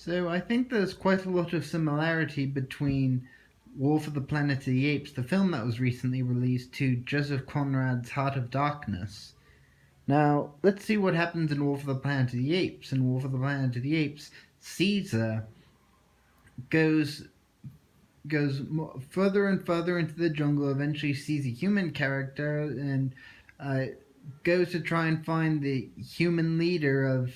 So I think there's quite a lot of similarity between War for the Planet of the Apes, the film that was recently released, to Joseph Conrad's Heart of Darkness. Now, let's see what happens in War for the Planet of the Apes. In War for the Planet of the Apes, Caesar goes further and further into the jungle, eventually sees a human character, and uh, goes to try and find the human leader of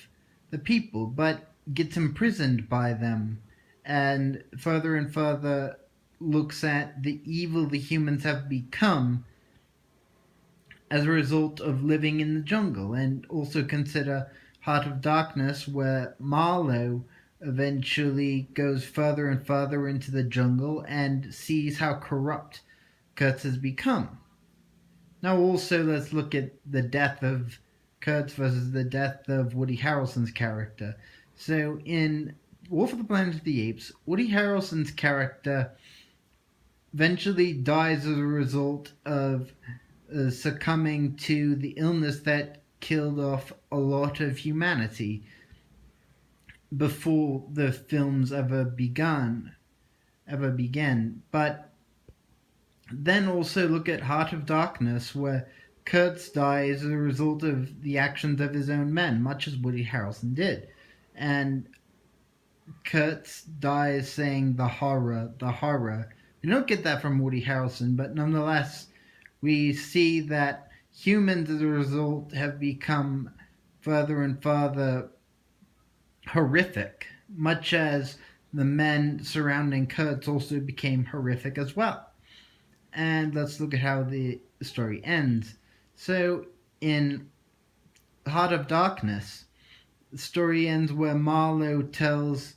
the people, but gets imprisoned by them, and further looks at the evil the humans have become as a result of living in the jungle, and also consider Heart of Darkness, where Marlowe eventually goes further and further into the jungle and sees how corrupt Kurtz has become. Now, also, let's look at the death of Kurtz versus the death of Woody Harrelson's character. So, in War for the Planet of the Apes, Woody Harrelson's character eventually dies as a result of succumbing to the illness that killed off a lot of humanity before the films ever began. But then also look at Heart of Darkness, where Kurtz dies as a result of the actions of his own men, much as Woody Harrelson did. And Kurtz dies saying the horror, the horror. We don't get that from Woody Harrelson, but nonetheless, we see that humans, as a result, have become further and further horrific, much as the men surrounding Kurtz also became horrific as well. And let's look at how the story ends. So, in Heart of Darkness, the story ends where Marlowe tells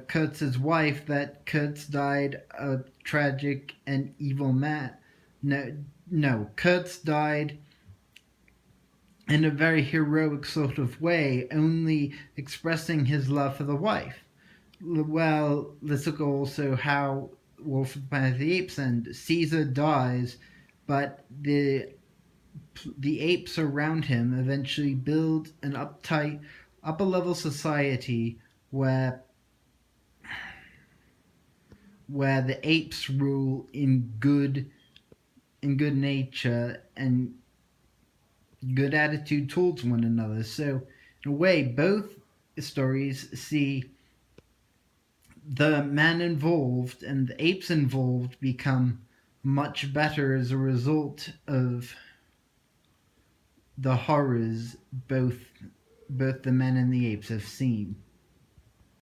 Kurtz's wife that Kurtz died a tragic and evil man. No, Kurtz died in a very heroic sort of way, only expressing his love for the wife. Well, let's look also how Wolf of the Planet of the Apes and Caesar dies, but the apes around him eventually build an uptight, upper level society where the apes rule in good nature and good attitude towards one another. So, in a way, both stories see the man involved and the apes involved become much better as a result of the horrors both the men and the apes have seen.